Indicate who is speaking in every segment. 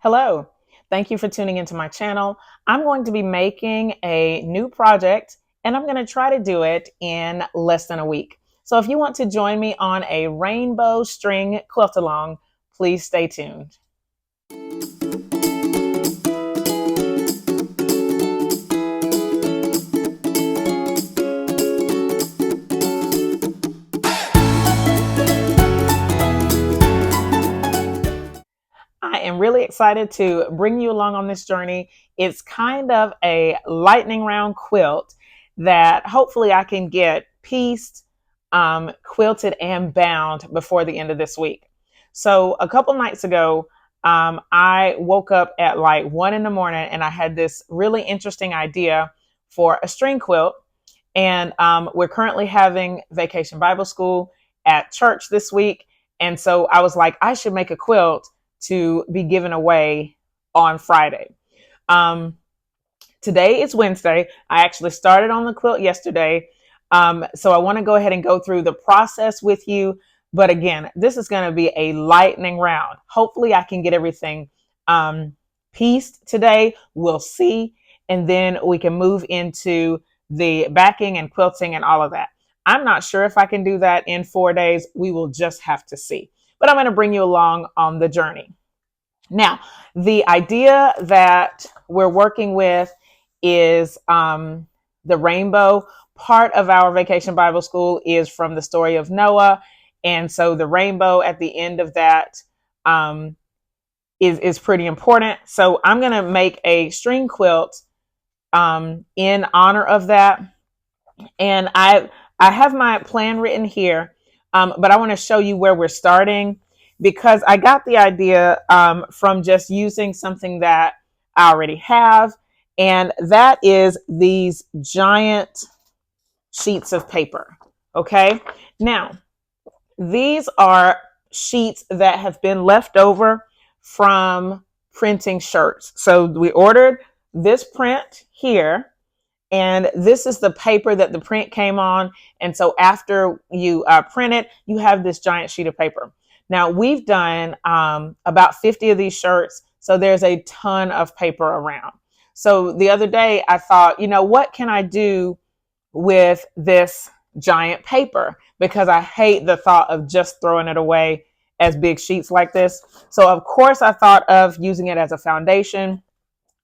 Speaker 1: Hello, thank you for tuning into my channel. I'm going to be making a new project and I'm going to try to do it in less than a week. So if you want to join me on a rainbow string quilt along, please stay tuned. I am really excited to bring you along on this journey. It's kind of a lightning round quilt that hopefully I can get pieced, quilted, and bound before the end of this week. So a couple nights ago, I woke up at like 1 in the morning and I had this really interesting idea for a string quilt. And we're currently having Vacation Bible School at church this week. And so I was like, I should make a quilt to be given away on Friday. Today is Wednesday. I actually started on the quilt yesterday. So I want to go ahead and go through the process with you. But again, this is going to be a lightning round. Hopefully I can get everything pieced today. We'll see. And then we can move into the backing and quilting and all of that. I'm not sure if I can do that in 4 days. We will just have to see. But I'm going to bring you along on the journey. Now, the idea that we're working with is the rainbow. Part of our Vacation Bible School is from the story of Noah. And so the rainbow at the end of that is pretty important. So I'm going to make a string quilt in honor of that. And I have my plan written here, but I want to show you where we're starting because I got the idea from just using something that I already have, and that is these giant sheets of paper. Okay, now these are sheets that have been left over from printing shirts. So we ordered this print here. And this is the paper that the print came on. And so after you print it, you have this giant sheet of paper. Now we've done about 50 of these shirts. So there's a ton of paper around. So the other day I thought, what can I do with this giant paper? Because I hate the thought of just throwing it away as big sheets like this. So of course I thought of using it as a foundation.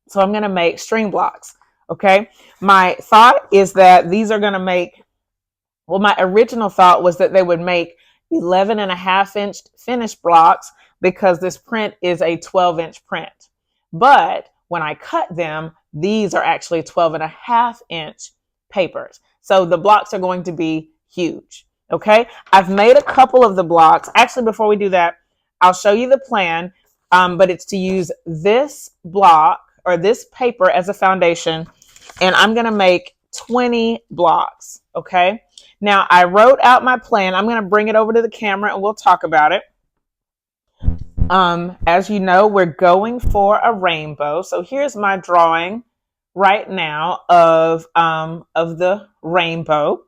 Speaker 1: So I'm going to make string blocks. Okay. My thought is that these are going to make, my original thought was that they would make 11.5-inch finished blocks because this print is a 12-inch print. But when I cut them, these are actually 12.5-inch papers. So the blocks are going to be huge. Okay. I've made a couple of the blocks. Actually, before we do that, I'll show you the plan. But it's to use this block or this paper as a foundation, and I'm going to make 20 blocks. Okay. Now I wrote out my plan. I'm going to bring it over to the camera and we'll talk about it. As you know, we're going for a rainbow. So here's my drawing right now of the rainbow.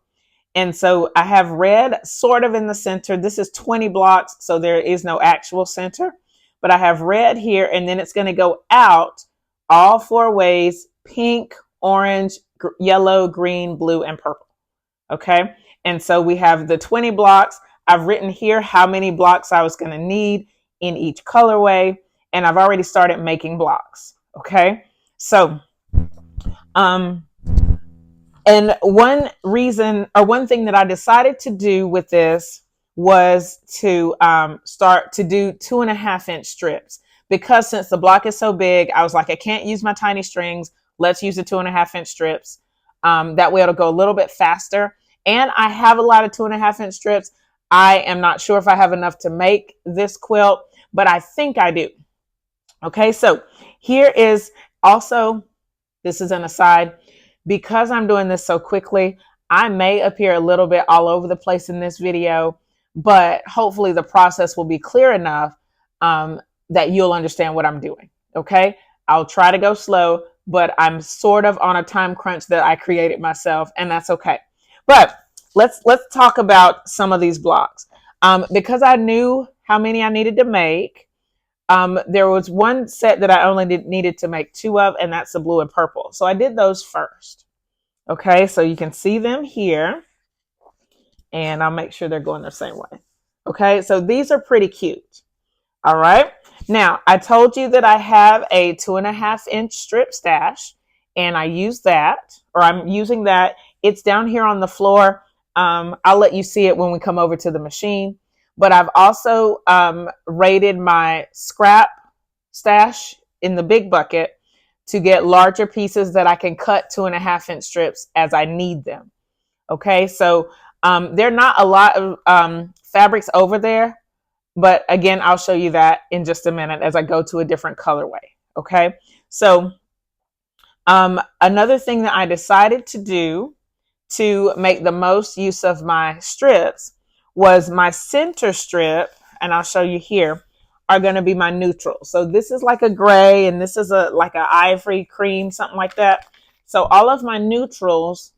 Speaker 1: And so I have red sort of in the center. This is 20 blocks, so there is no actual center, but I have red here, and then it's going to go out all 4 ways: pink, orange, yellow, green, blue, and purple. Okay. And so we have the 20 blocks. I've written here how many blocks I was going to need in each colorway. And I've already started making blocks. Okay. So, and one reason or one thing that I decided to do with this was to start to do 2.5-inch strips. Because since the block is so big, I was like, I can't use my tiny strings. Let's use the 2.5-inch strips. That way it'll go a little bit faster. And I have a lot of 2.5-inch strips. I am not sure if I have enough to make this quilt, but I think I do. Okay, so here is also, this is an aside, because I'm doing this so quickly, I may appear a little bit all over the place in this video, but hopefully the process will be clear enough that you'll understand what I'm doing. Okay. I'll try to go slow, but I'm sort of on a time crunch that I created myself, and that's okay. But let's talk about some of these blocks. Because I knew how many I needed to make, There was one set that I only needed to make 2 of, and that's the blue and purple. So I did those first. Okay, so you can see them here, and I'll make sure they're going the same way. Okay, so these are pretty cute. All right. Now, I told you that I have a 2.5-inch strip stash, and I use that, or I'm using that. It's down here on the floor. I'll let you see it when we come over to the machine. But I've also raided my scrap stash in the big bucket to get larger pieces that I can cut 2.5-inch strips as I need them. Okay, so there are not a lot of fabrics over there. But again, I'll show you that in just a minute as I go to a different colorway. Okay. So another thing that I decided to do to make the most use of my strips was my center strip, and I'll show you here, are going to be my neutral. So this is like a gray, and this is like an ivory cream, something like that. So all of my neutrals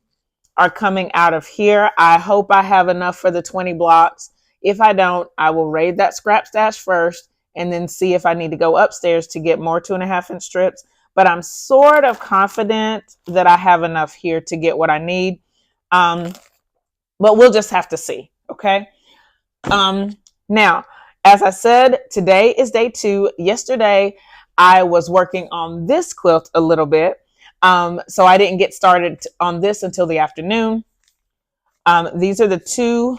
Speaker 1: are coming out of here. I hope I have enough for the 20 blocks. If I don't, I will raid that scrap stash first and then see if I need to go upstairs to get more 2.5-inch strips. But I'm sort of confident that I have enough here to get what I need. But we'll just have to see. Okay. Now, as I said, today is day 2. Yesterday, I was working on this quilt a little bit. So I didn't get started on this until the afternoon. These are 2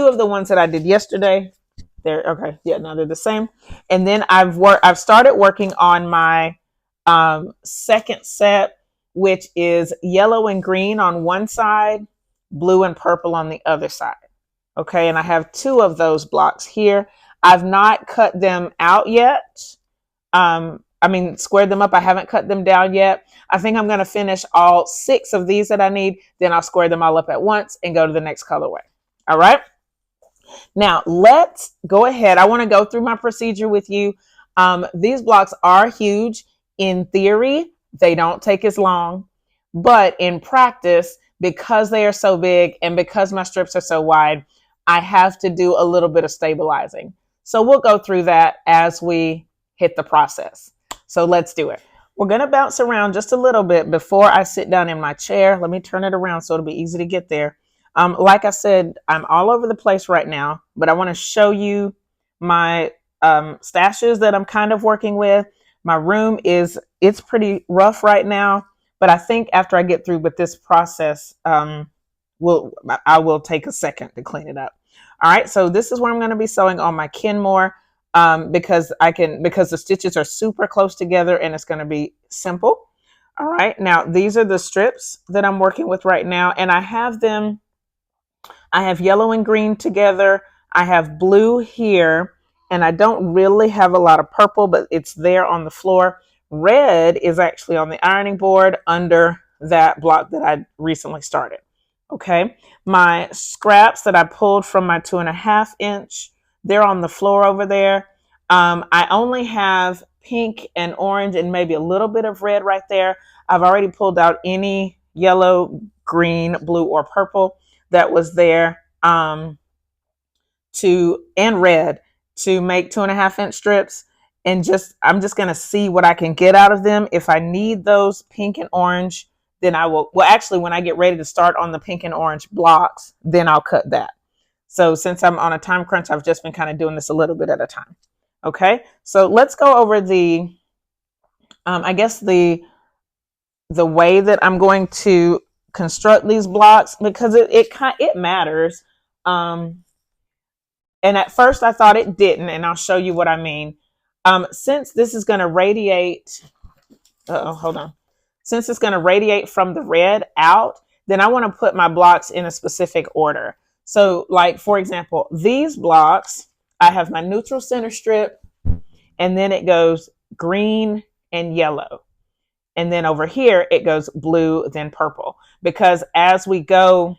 Speaker 1: of the ones that I did yesterday. They're okay. Yeah, no, they're the same. And then I've started working on my second set, which is yellow and green on one side, blue and purple on the other side. Okay, and I have 2 of those blocks here. I've not cut them out yet. Squared them up. I haven't cut them down yet. I think I'm going to finish all 6 of these that I need. Then I'll square them all up at once and go to the next colorway. All right. Now let's go ahead. I want to go through my procedure with you. These blocks are huge. In theory, they don't take as long, but in practice, because they are so big and because my strips are so wide, I have to do a little bit of stabilizing. So we'll go through that as we hit the process. So let's do it. We're going to bounce around just a little bit before I sit down in my chair. Let me turn it around so it'll be easy to get there. Like I said, I'm all over the place right now, but I want to show you my stashes that I'm kind of working with. My room it's pretty rough right now, but I think after I get through with this process, I will take a second to clean it up. All right, so this is where I'm going to be sewing on my Kenmore. Because the stitches are super close together and it's going to be simple. All right. Now these are the strips that I'm working with right now. And I have yellow and green together. I have blue here, and I don't really have a lot of purple, but it's there on the floor. Red is actually on the ironing board under that block that I recently started. Okay. My scraps that I pulled from my 2.5-inch, they're on the floor over there. I only have pink and orange and maybe a little bit of red right there. I've already pulled out any yellow, green, blue, or purple that was there and red to make 2.5-inch strips. And I'm just going to see what I can get out of them. If I need those pink and orange, then I will. Well, actually, when I get ready to start on the pink and orange blocks, then I'll cut that. So since I'm on a time crunch, I've just been kind of doing this a little bit at a time. Okay, so let's go over the way that I'm going to construct these blocks, because it matters. And at first I thought it didn't, and I'll show you what I mean. Since this is going to radiate, Since it's going to radiate from the red out, then I want to put my blocks in a specific order. So like, for example, these blocks, I have my neutral center strip, and then it goes green and yellow. And then over here, it goes blue, then purple. Because as we go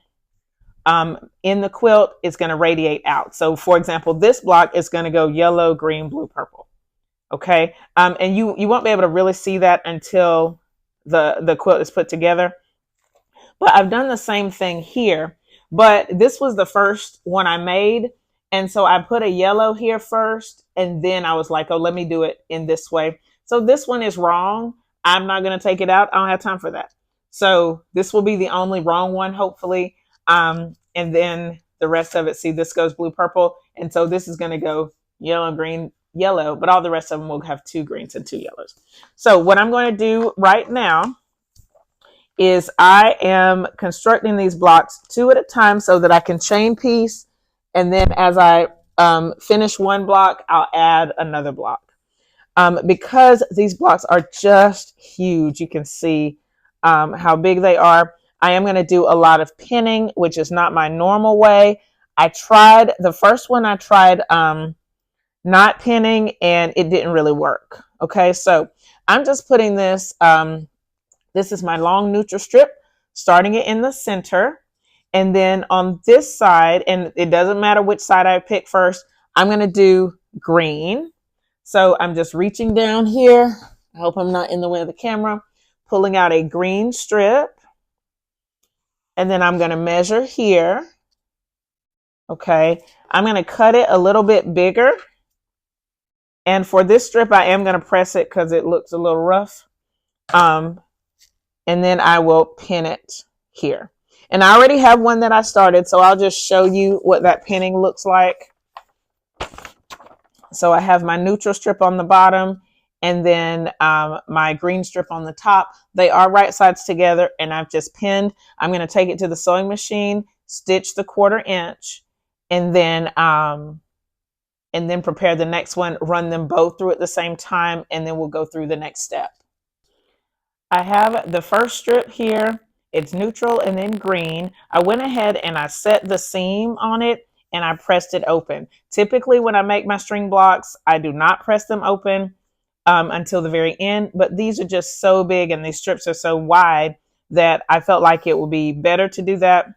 Speaker 1: in the quilt, it's going to radiate out. So for example, this block is going to go yellow, green, blue, purple. Okay. And you won't be able to really see that until the quilt is put together. But I've done the same thing here. But this was the first one I made. And so I put a yellow here first, and then I was like, oh, let me do it in this way. So this one is wrong. I'm not going to take it out. I don't have time for that. So this will be the only wrong one, hopefully. And then the rest of it, see, this goes blue, purple. And so this is going to go yellow, green, yellow, but all the rest of them will have 2 greens and 2 yellows. So what I'm going to do right now is I am constructing these blocks 2 at a time so that I can chain piece. And then as I finish one block, I'll add another block. Because these blocks are just huge, you can see how big they are. I am going to do a lot of pinning, which is not my normal way. I tried, the first one I tried not pinning, and it didn't really work. Okay, so I'm just putting this, this is my long neutral strip, starting it in the center. And then on this side, and it doesn't matter which side I pick first, I'm going to do green. So I'm just reaching down here. I hope I'm not in the way of the camera. Pulling out a green strip. And then I'm going to measure here. Okay. I'm going to cut it a little bit bigger. And for this strip, I am going to press it because it looks a little rough. And then I will pin it here. And I already have one that I started, so I'll just show you what that pinning looks like. So I have my neutral strip on the bottom and then my green strip on the top. They are right sides together, and I've just pinned. I'm going to take it to the sewing machine, stitch the 1/4 inch, and then prepare the next one, run them both through at the same time, and then we'll go through the next step. I have the first strip here. It's neutral and then green. I went ahead and I set the seam on it and I pressed it open. Typically when I make my string blocks, I do not press them open until the very end, but these are just so big and these strips are so wide that I felt like it would be better to do that.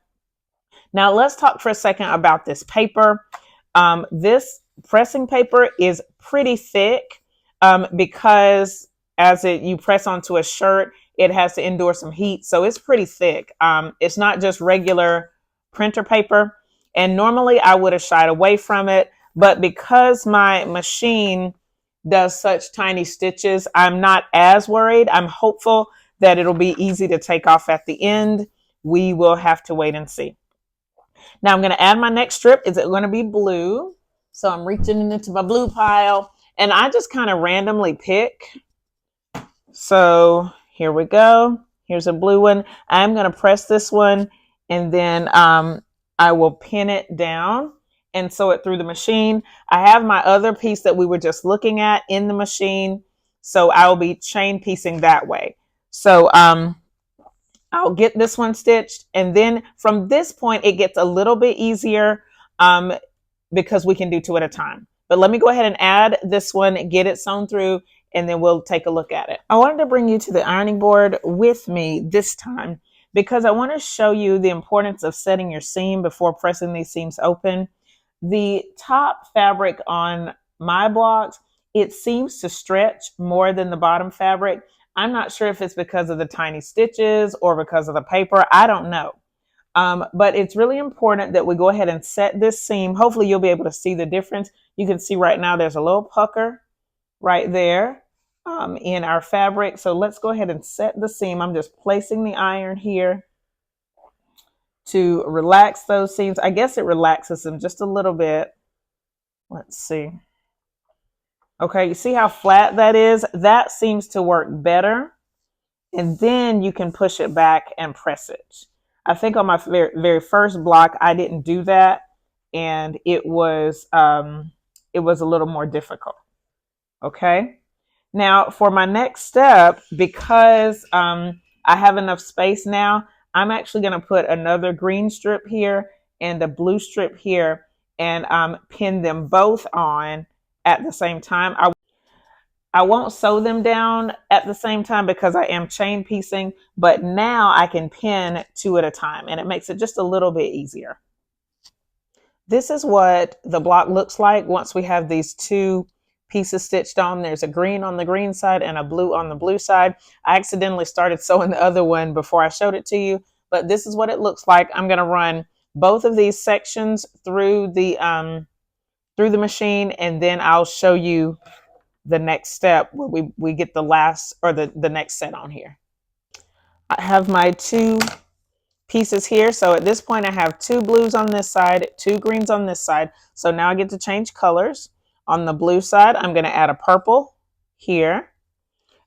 Speaker 1: Now let's talk for a second about this paper. This pressing paper is pretty thick because as you press onto a shirt, it has to endure some heat. So it's pretty thick. It's not just regular printer paper. And normally I would have shied away from it. But because my machine does such tiny stitches, I'm not as worried. I'm hopeful that it'll be easy to take off at the end. We will have to wait and see. Now I'm going to add my next strip. Is it going to be blue? So I'm reaching into my blue pile and I just kind of randomly pick. So here we go. Here's a blue one. I'm going to press this one and then I will pin it down and sew it through the machine. I have my other piece that we were just looking at in the machine. So I will be chain piecing that way. So I'll get this one stitched. And then from this point, it gets a little bit easier because we can do 2 at a time. But let me go ahead and add this one, get it sewn through, and then we'll take a look at it. I wanted to bring you to the ironing board with me this time because I want to show you the importance of setting your seam before pressing these seams open. The top fabric on my blocks, it seems to stretch more than the bottom fabric. I'm not sure if it's because of the tiny stitches or because of the paper. I don't know. But it's really important that we go ahead and set this seam. Hopefully you'll be able to see the difference. You can see right now there's a little pucker right there in our fabric. So let's go ahead and set the seam. I'm just placing the iron here to relax those seams. I guess it relaxes them just a little bit. Let's see. Okay, you see how flat that is? That seems to work better. And then you can push it back and press it. I think on my very first block, I didn't do that. And it was a little more difficult. Okay. Now for my next step, because I have enough space now, I'm actually going to put another green strip here and a blue strip here and pin them both on at the same time. I won't sew them down at the same time because I am chain piecing, but now I can pin 2 at a time and it makes it just a little bit easier. This is what the block looks like once we have these 2 pieces stitched on. There's a green on the green side and a blue on the blue side. I accidentally started sewing the other one before I showed it to you, but this is what it looks like. I'm going to run both of these sections through the through the machine, and then I'll show you the next step where we get the last or the next set on here. I have my two pieces here. So at this point I have two blues on this side, two greens on this side. So now I get to change colors. On the blue side, I'm going to add a purple here.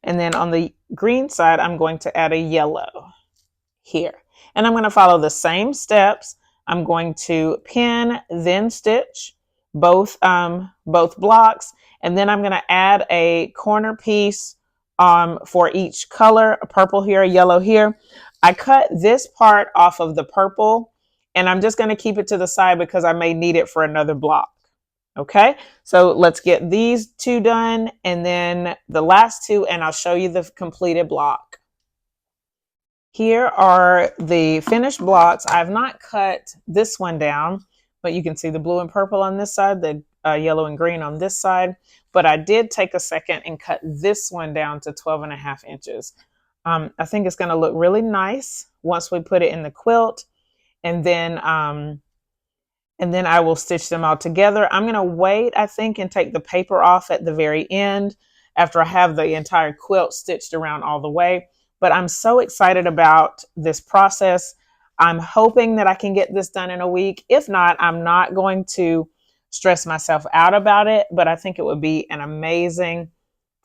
Speaker 1: And then on the green side, I'm going to add a yellow here. And I'm going to follow the same steps. I'm going to pin, then stitch both blocks. And then I'm going to add a corner piece for each color, a purple here, a yellow here. I cut this part off of the purple, and I'm just going to keep it to the side because I may need it for another block. Okay, so let's get these two done and then the last two, and I'll show you the completed block. Here are the finished blocks. I've not cut this one down, but you can see the blue and purple on this side, the yellow and green on this side. But I did take a second and cut this one down to 12.5 inches. I think it's going to look really nice once we put it in the quilt, and then I will stitch them all together. I'm going to wait, I think, and take the paper off at the very end after I have the entire quilt stitched around all the way. But I'm so excited about this process. I'm hoping that I can get this done in a week. If not, I'm not going to stress myself out about it, but I think it would be an amazing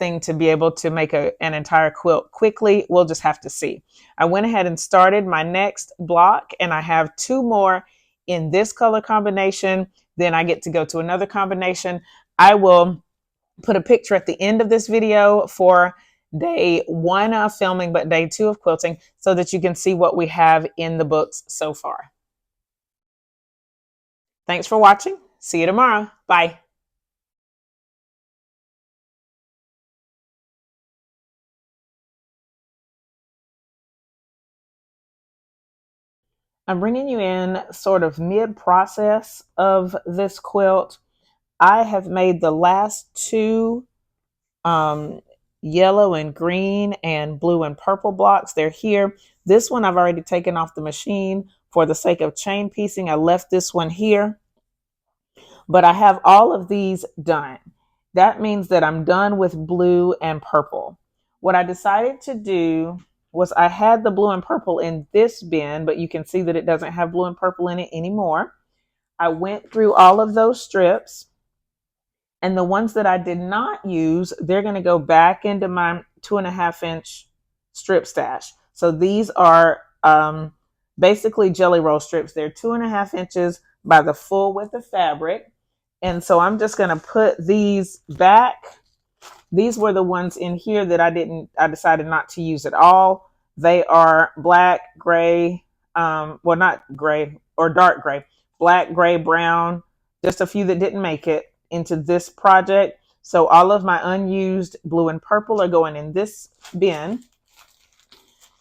Speaker 1: thing to be able to make an entire quilt quickly. We'll just have to see. I went ahead and started my next block, and I have two more in this color combination. Then I get to go to another combination. I will put a picture at the end of this video for day 1 of filming, but day 2 of quilting, so that you can see what we have in the books so far. Thanks for watching. See you tomorrow. Bye. I'm bringing you in sort of mid-process of this quilt. I have made the last two yellow and green and blue and purple blocks. They're here. This one I've already taken off the machine for the sake of chain piecing. I left this one here, but I have all of these done. That means that I'm done with blue and purple. What I decided to do was I had the blue and purple in this bin, but you can see that it doesn't have blue and purple in it anymore. I went through all of those strips, and the ones that I did not use, they're going to go back into my 2.5 inch strip stash. So these are basically jelly roll strips. They're 2.5 inches by the full width of fabric. And so I'm just going to put these back. These were the ones in here that I decided not to use at all. They are black, gray, well, not gray or dark gray, black, gray, brown, just a few that didn't make it into this project. So all of my unused blue and purple are going in this bin.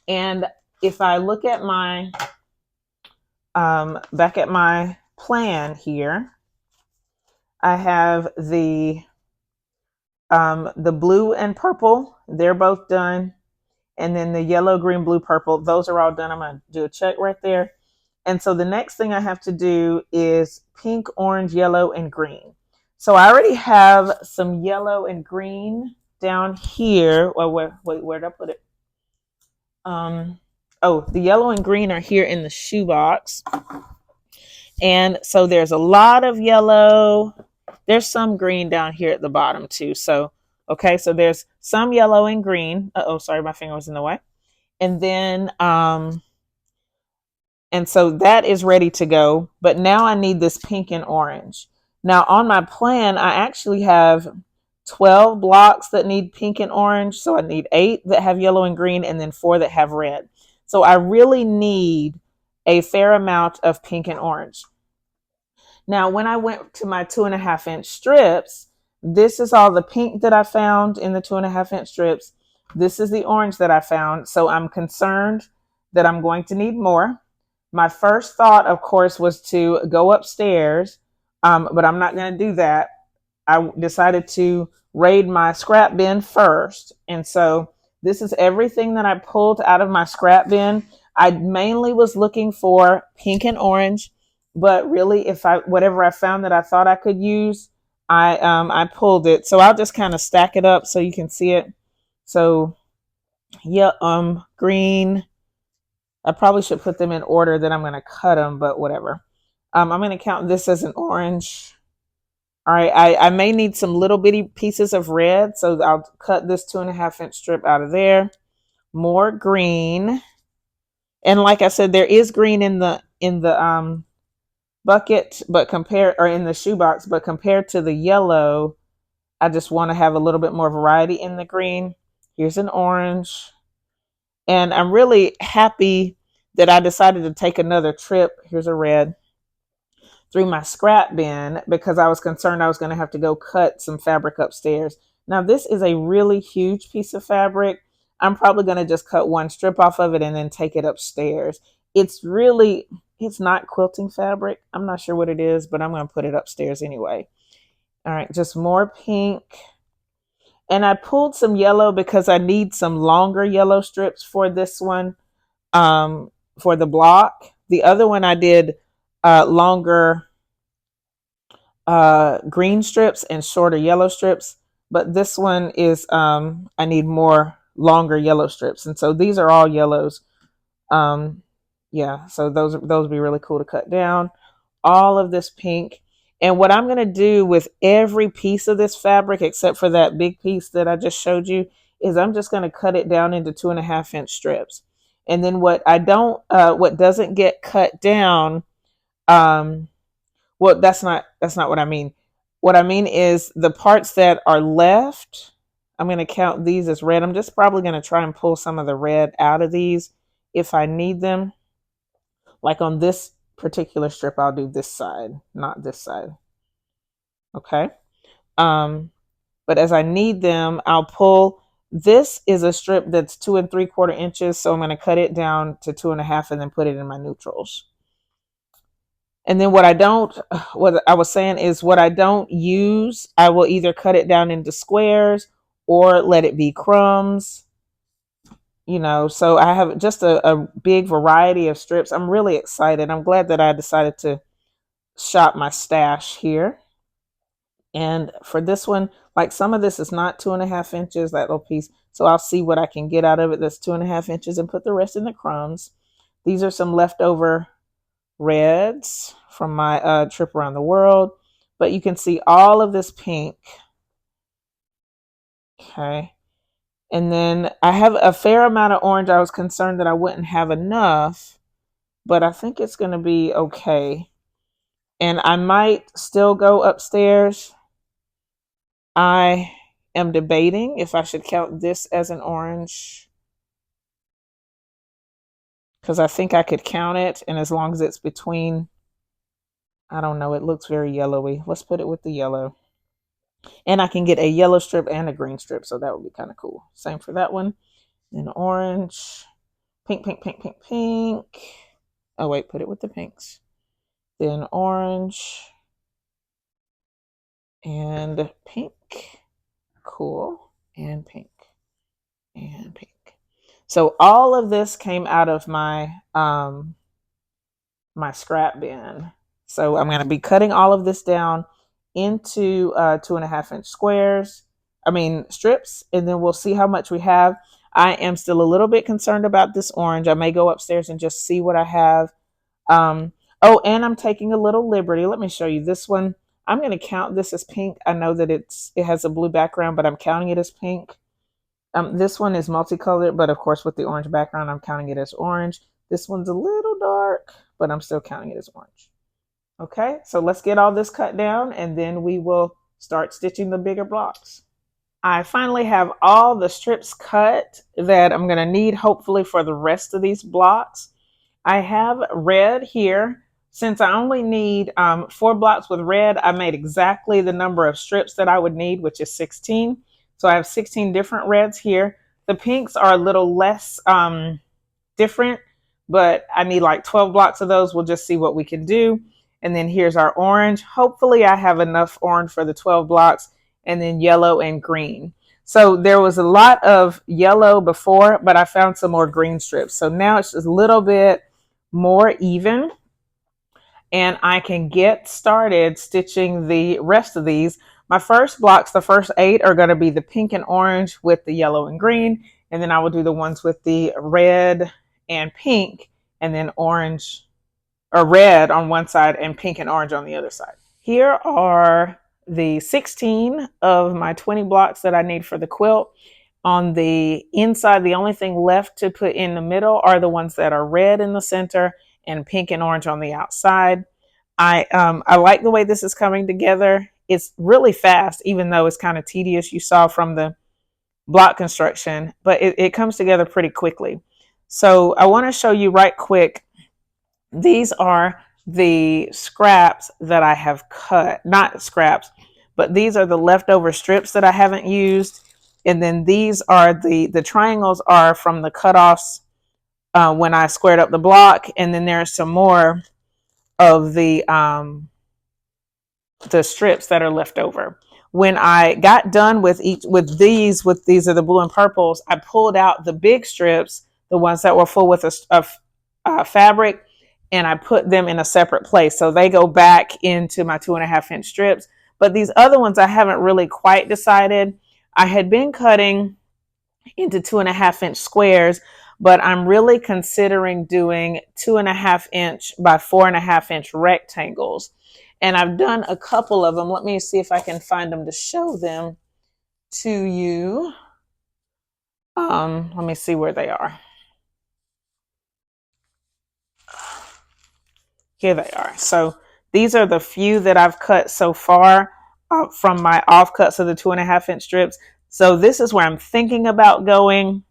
Speaker 1: And if I look at my, back at my plan here, I have the blue and purple, they're both done. And then the yellow, green, blue, purple, those are all done. I'm going to do a check right there. And so the next thing I have to do is pink, orange, yellow, and green. So I already have some yellow and green down here. Well, where did I put it? Oh, the yellow and green are here in the shoebox. And so there's a lot of yellow. There's some green down here at the bottom too. So, okay, so there's some yellow and green. Uh-oh, sorry, my finger was in the way. And then, and so that is ready to go. But now I need this pink and orange. Now on my plan, I actually have 12 blocks that need pink and orange. So I need 8 that have yellow and green, and then 4 that have red. So I really need a fair amount of pink and orange. Now, when I went to my 2.5 inch strips, this is all the pink that I found in the 2.5 inch strips. This is the orange that I found. So I'm concerned that I'm going to need more. My first thought, of course, was to go upstairs, but I'm not going to do that. I decided to raid my scrap bin first. And so this is everything that I pulled out of my scrap bin. I mainly was looking for pink and orange, but really whatever I found that I thought I could use, I pulled it, so I'll just kind of stack it up so you can see it. So yeah, green. I probably should put them in order that I'm going to cut them, but whatever. I'm going to count this as an orange. All right, I may need some little bitty pieces of red, so I'll cut this 2.5 inch strip out of there. More green, and like I said, there is green in the bucket, but in the shoebox, but compared to the yellow, I just want to have a little bit more variety in the green. Here's an orange, and I'm really happy that I decided to take another trip. Here's a red through my scrap bin because I was concerned I was going to have to go cut some fabric upstairs. Now, this is a really huge piece of fabric. I'm probably going to just cut one strip off of it and then take it upstairs. It's not quilting fabric. I'm not sure what it is, but I'm going to put it upstairs anyway. All right, just more pink. And I pulled some yellow because I need some longer yellow strips for this one, for the block. The other one I did longer green strips and shorter yellow strips, but this one is I need more longer yellow strips, and so these are all yellows. Yeah, so those would be really cool to cut down. All of this pink, and what I'm going to do with every piece of this fabric except for that big piece that I just showed you is I'm just going to cut it down into 2.5 inch strips, and then what doesn't get cut down, well, that's not what I mean. What I mean is the parts that are left, I'm going to count these as red. I'm just probably going to try and pull some of the red out of these if I need them. Like on this particular strip, I'll do this side, not this side. Okay. But as I need them, I'll pull. This is a strip that's 2 3/4 inches, so I'm going to cut it down to 2.5 and then put it in my neutrals. And then what I was saying is what I don't use, I will either cut it down into squares or let it be crumbs. So I have just a big variety of strips. I'm really excited. I'm glad that I decided to shop my stash here. And for this one, like some of this is not 2.5 inches, that little piece. So I'll see what I can get out of it that's 2.5 inches and put the rest in the crumbs. These are some leftover reds from my trip around the world, but you can see all of this pink. Okay, and then I have a fair amount of orange. I was concerned that I wouldn't have enough, but I think it's going to be okay, and I might still go upstairs. I am debating if I should count this as an orange because I think I could count it, and as long as it's between, I don't know, it looks very yellowy. Let's put it with the yellow. And I can get a yellow strip and a green strip, so that would be kind of cool. Same for that one. Then orange, pink, pink, pink, pink, pink. Oh, wait, put it with the pinks. Then orange and pink. Cool. And pink. And pink. So all of this came out of my my scrap bin. So I'm going to be cutting all of this down into 2.5 inch strips, and then we'll see how much we have. I am still a little bit concerned about this orange. I may go upstairs and just see what I have. Oh, and I'm taking a little liberty. Let me show you this one. I'm going to count this as pink. I know that it has a blue background, but I'm counting it as pink. This one is multicolored, but of course with the orange background, I'm counting it as orange. This one's a little dark, but I'm still counting it as orange. Okay, so let's get all this cut down and then we will start stitching the bigger blocks. I finally have all the strips cut that I'm going to need hopefully for the rest of these blocks. I have red here. Since I only need 4 blocks with red, I made exactly the number of strips that I would need, which is 16. So I have 16 different reds here. The pinks are a little less different, but I need like 12 blocks of those. We'll just see what we can do. And then here's our orange. Hopefully I have enough orange for the 12 blocks, and then yellow and green. So there was a lot of yellow before, but I found some more green strips. So now it's just a little bit more even, and I can get started stitching the rest of these. My first blocks, the first 8 are going to be the pink and orange with the yellow and green. And then I will do the ones with the red and pink and then orange or red on one side and pink and orange on the other side. Here are the 16 of my 20 blocks that I need for the quilt. On the inside, the only thing left to put in the middle are the ones that are red in the center and pink and orange on the outside. I like the way this is coming together. It's really fast, even though it's kind of tedious. You saw from the block construction, but it comes together pretty quickly. So I want to show you right quick. These are the scraps that I have cut, not scraps, but these are the leftover strips that I haven't used. And then these are the triangles are from the cutoffs when I squared up the block. And then there's some more of the strips that are left over. When I got done with these are the blue and purples, I pulled out the big strips, the ones that were full with a fabric, and I put them in a separate place. So they go back into my 2.5-inch strips. But these other ones, I haven't really quite decided. I had been cutting into 2.5-inch squares, but I'm really considering doing 2.5-inch by 4.5-inch rectangles. And I've done a couple of them. Let me see if I can find them to show them to you. Let me see where they are. Here they are. So these are the few that I've cut so far from my offcuts of the 2.5-inch strips. So this is where I'm thinking about going,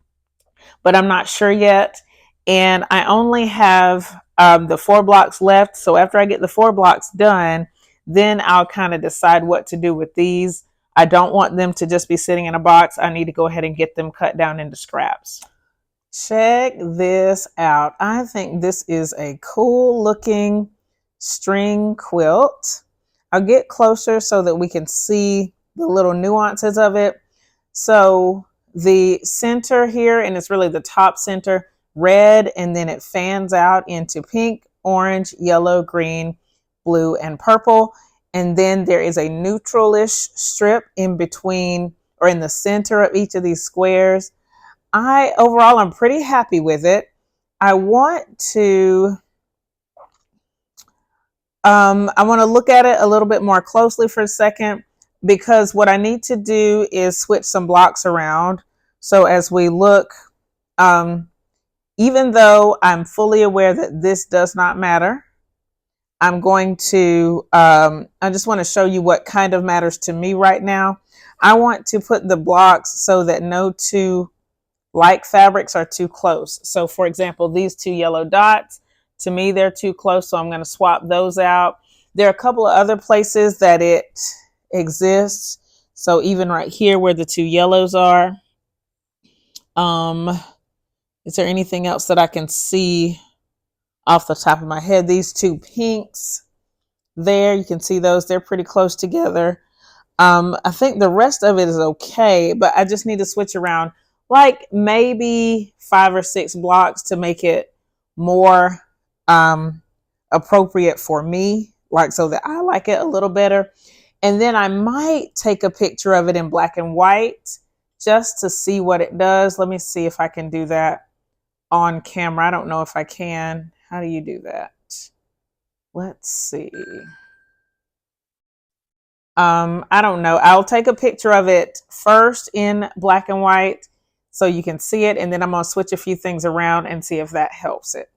Speaker 1: but I'm not sure yet. And I only have the 4 blocks left. So after I get the 4 blocks done, then I'll kind of decide what to do with these. I don't want them to just be sitting in a box. I need to go ahead and get them cut down into scraps. Check this out. I think this is a cool looking string quilt. I'll get closer so that we can see the little nuances of it. So the center here, and it's really the top center, red, and then it fans out into pink, orange, yellow, green, blue, and purple. And then there is a neutralish strip in between or in the center of each of these squares. Overall, I'm pretty happy with it. I want to look at it a little bit more closely for a second, because what I need to do is switch some blocks around. So as we look, even though I'm fully aware that this does not matter, I'm going to, I just want to show you what kind of matters to me right now. I want to put the blocks so that no two like fabrics are too close. So for example, these 2 yellow dots, to me, they're too close. So I'm going to swap those out. There are a couple of other places that it exists. So even right here where the 2 yellows are, is there anything else that I can see off the top of my head? These 2 pinks there, you can see those, they're pretty close together. I think the rest of it is okay, but I just need to switch around like maybe 5 or 6 blocks to make it more appropriate for me, like so that I like it a little better. And then I might take a picture of it in black and white just to see what it does. Let me see if I can do that on camera. I don't know if I can. How do you do that? Let's see. I don't know. I'll take a picture of it first in black and white so you can see it, and then I'm going to switch a few things around and see if that helps it.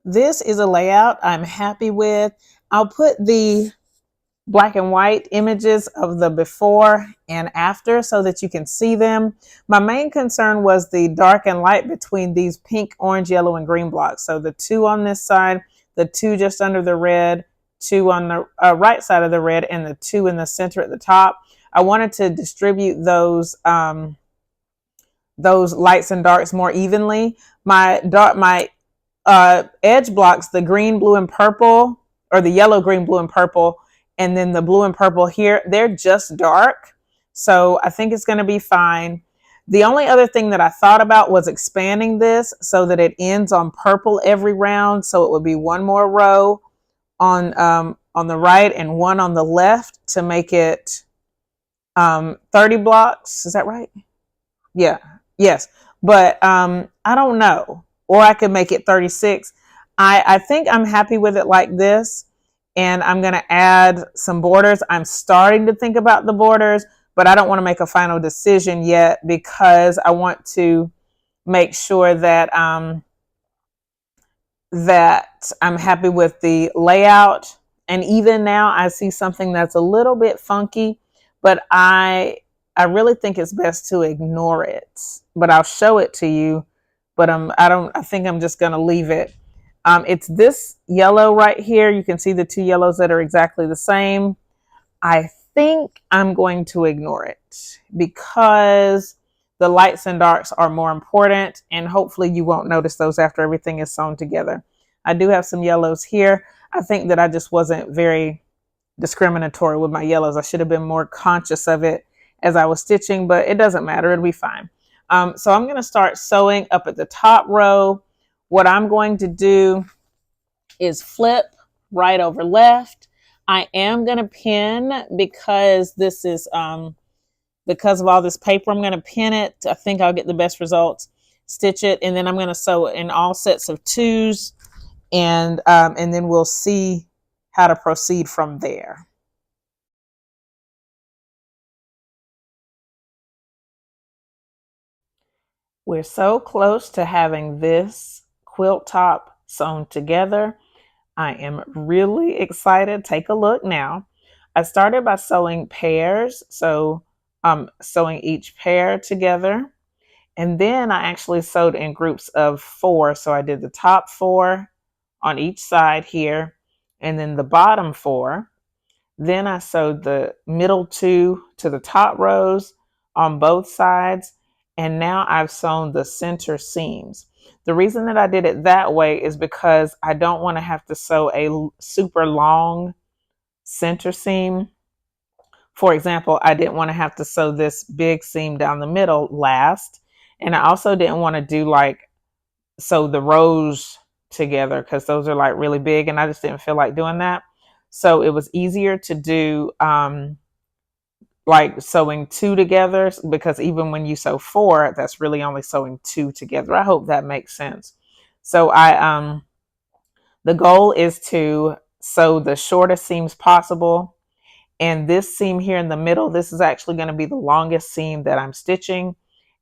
Speaker 1: This is a layout I'm happy with. I'll put the black and white images of the before and after so that you can see them. My main concern was the dark and light between these pink, orange, yellow, and green blocks. So the two on this side, the two just under the red, two on the right side of the red, and the two in the center at the top. I wanted to distribute those lights and darks more evenly. My edge blocks, the green, blue, and purple, or the yellow, green, blue, and purple, and then the blue and purple here, they're just dark. So I think it's going to be fine. The only other thing that I thought about was expanding this so that it ends on purple every round. So it would be one more row on the right and one on the left to make it 30 blocks. Is that right? Yeah. Yes. But I don't know. Or I could make it 36. I think I'm happy with it like this. And I'm going to add some borders. I'm starting to think about the borders, but I don't want to make a final decision yet because I want to make sure that that I'm happy with the layout. And even now I see something that's a little bit funky, but I really think it's best to ignore it, but I'll show it to you. But I think I'm just going to leave it. It's this yellow right here. You can see the two yellows that are exactly the same. I think I'm going to ignore it because the lights and darks are more important, and hopefully you won't notice those after everything is sewn together. I do have some yellows here. I think that I just wasn't very discriminatory with my yellows. I should have been more conscious of it as I was stitching, but it doesn't matter. It'll be fine. So I'm going to start sewing up at the top row. What I'm going to do is flip right over left. I am going to pin because this is because of all this paper. I'm going to pin it. I think I'll get the best results. Stitch it, and then I'm going to sew in all sets of twos, and then we'll see how to proceed from there. We're so close to having this quilt top sewn together. I am really excited. Take a look now. I started by sewing pairs, so sewing each pair together. And then I actually sewed in groups of 4. So I did the top 4 on each side here, and then the bottom 4. Then I sewed the middle 2 to the top rows on both sides. And now I've sewn the center seams. The reason that I did it that way is because I don't want to have to sew a super long center seam. For example, I didn't want to have to sew this big seam down the middle last. And I also didn't want to do sew the rows together because those are like really big, and I just didn't feel like doing that. So it was easier to do like sewing 2 together, because even when you sew 4, that's really only sewing 2 together. I hope that makes sense. So the goal is to sew the shortest seams possible. And this seam here in the middle, this is actually going to be the longest seam that I'm stitching.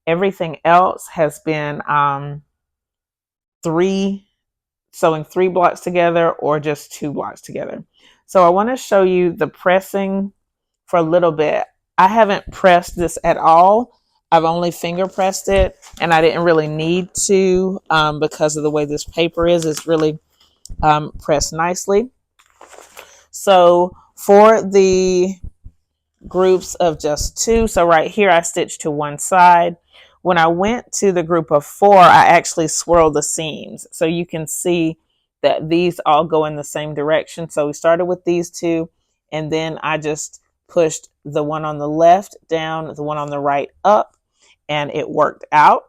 Speaker 1: Everything else has been sewing 3 blocks together or just 2 blocks together. So I want to show you the pressing for a little bit. I haven't pressed this at all. I've only finger pressed it, and I didn't really need to because of the way this paper is. It's really pressed nicely. So for the groups of just 2, so right here I stitched to one side. When I went to the group of 4, I actually swirled the seams. So you can see that these all go in the same direction. So we started with these 2, and then I just pushed the one on the left down, the one on the right up, and it worked out.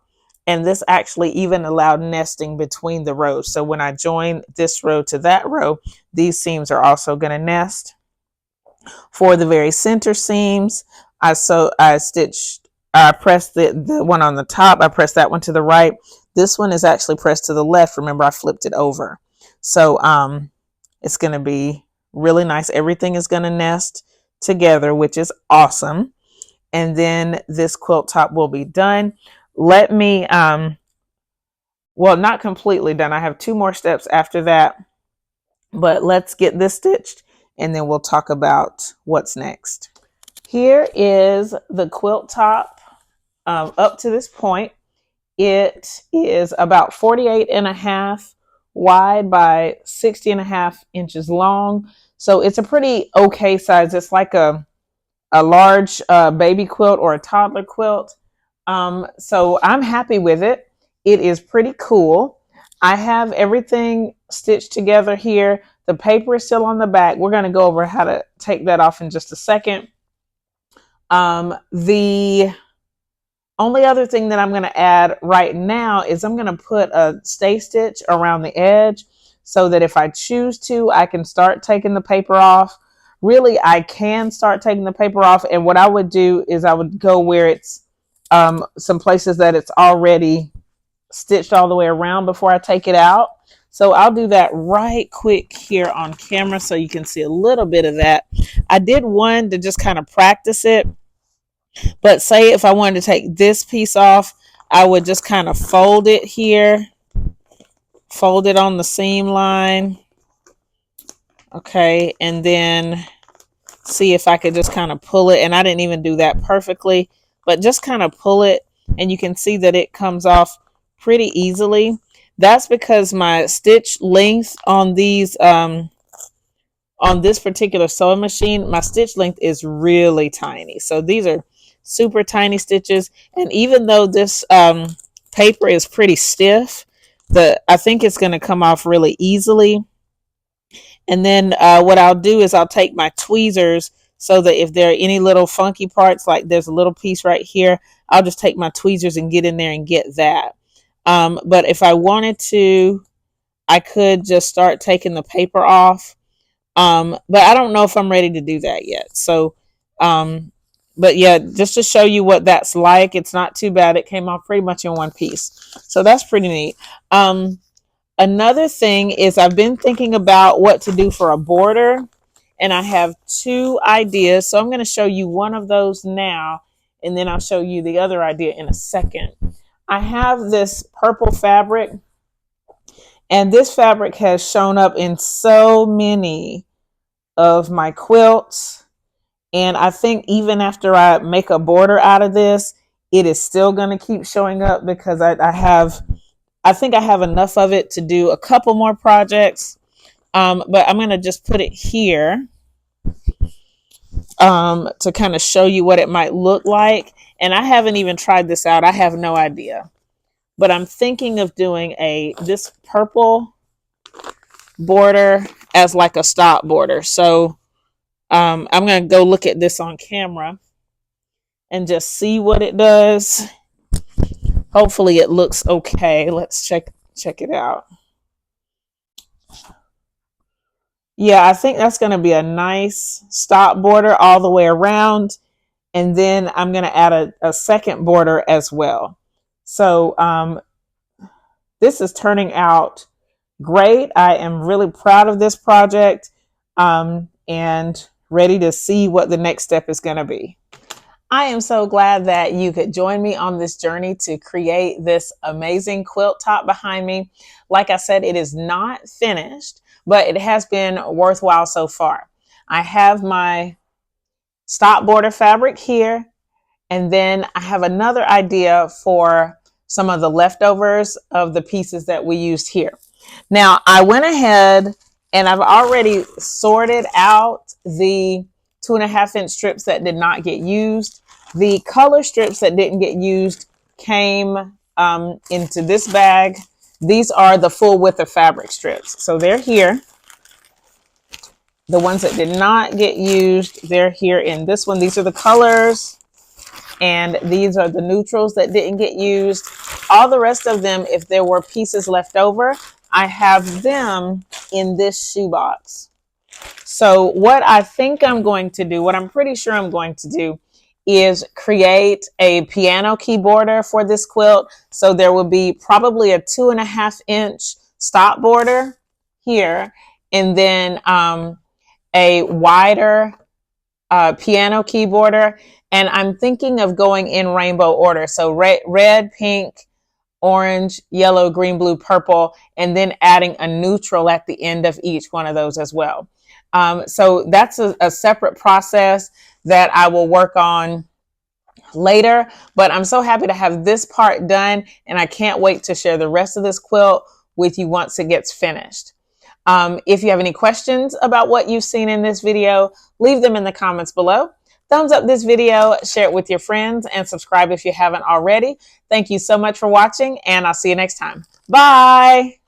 Speaker 1: And this actually even allowed nesting between the rows. So when I join this row to that row, these seams are also going to nest. For the very center seams, I pressed the one on the top. I pressed that one to the right. This one is actually pressed to the left. Remember, I flipped it over. So it's going to be really nice. Everything is going to nest together, which is awesome. And then this quilt top will be done. Let me, well, not completely done. I have 2 more steps after that. But let's get this stitched and then we'll talk about what's next. Here is the quilt top up to this point. It is about 48.5 wide by 60.5 inches long. So it's a pretty okay size. It's like a large baby quilt or a toddler quilt. So I'm happy with it. It is pretty cool. I have everything stitched together here. The paper is still on the back. We're going to go over how to take that off in just a second. The only other thing that I'm going to add right now is I'm going to put a stay stitch around the edge so that if I choose to, I can start taking the paper off. Really, I can start taking the paper off. And what I would do is I would go where it's some places that it's already stitched all the way around before I take it out. So I'll do that right quick here on camera so you can see a little bit of that. I did one to just kind of practice it. But say if I wanted to take this piece off, I would just kind of fold it here, fold it on the seam line. Okay, and then see if I could just kind of pull it. And I didn't even do that perfectly, but just kind of pull it and you can see that it comes off pretty easily. That's because my stitch length on these on this particular sewing machine, my stitch length is really tiny. So these are super tiny stitches. And even though this paper is pretty stiff, I think it's going to come off really easily. And then what I'll do is I'll take my tweezers so that if there are any little funky parts, like there's a little piece right here, I'll just take my tweezers and get in there and get that. But if I wanted to, I could just start taking the paper off. But I don't know if I'm ready to do that yet. So, but yeah, just to show you what that's like, it's not too bad. It came off pretty much in one piece. So that's pretty neat. Another thing is I've been thinking about what to do for a border, and I have two ideas. So I'm going to show you one of those now, and then I'll show you the other idea in a second. I have this purple fabric, and this fabric has shown up in so many of my quilts. And I think even after I make a border out of this, it is still going to keep showing up because I think I have enough of it to do a couple more projects. But I'm going to just put it here to kind of show you what it might look like. And I haven't even tried this out. I have no idea. But I'm thinking of doing this purple border as like a stop border. So I'm going to go look at this on camera and just see what it does. Hopefully it looks okay. Let's check it out. Yeah, I think that's going to be a nice stop border all the way around. And then I'm going to add a second border as well. So this is turning out great. I am really proud of this project and ready to see what the next step is going to be. I am so glad that you could join me on this journey to create this amazing quilt top behind me. Like I said, it is not finished, but it has been worthwhile so far. I have my stop border fabric here, and then I have another idea for some of the leftovers of the pieces that we used here. Now, I went ahead and I've already sorted out the 2.5-inch strips that did not get used. The color strips that didn't get used came into this bag. These are the full width of fabric strips. So they're here. The ones that did not get used, they're here in this one. These are the colors. And these are the neutrals that didn't get used. All the rest of them, if there were pieces left over, I have them in this shoebox. So what I think I'm going to do, what I'm pretty sure I'm going to do, is create a piano key border for this quilt. So there will be probably a 2.5-inch stop border here, and then a wider piano key border. And I'm thinking of going in rainbow order. So red, pink, orange, yellow, green, blue, purple, and then adding a neutral at the end of each one of those as well. So that's a separate process that I will work on later, but I'm so happy to have this part done, and I can't wait to share the rest of this quilt with you once it gets finished. If you have any questions about what you've seen in this video, leave them in the comments below. Thumbs up this video, share it with your friends, and subscribe if you haven't already. Thank you so much for watching, and I'll see you next time. Bye!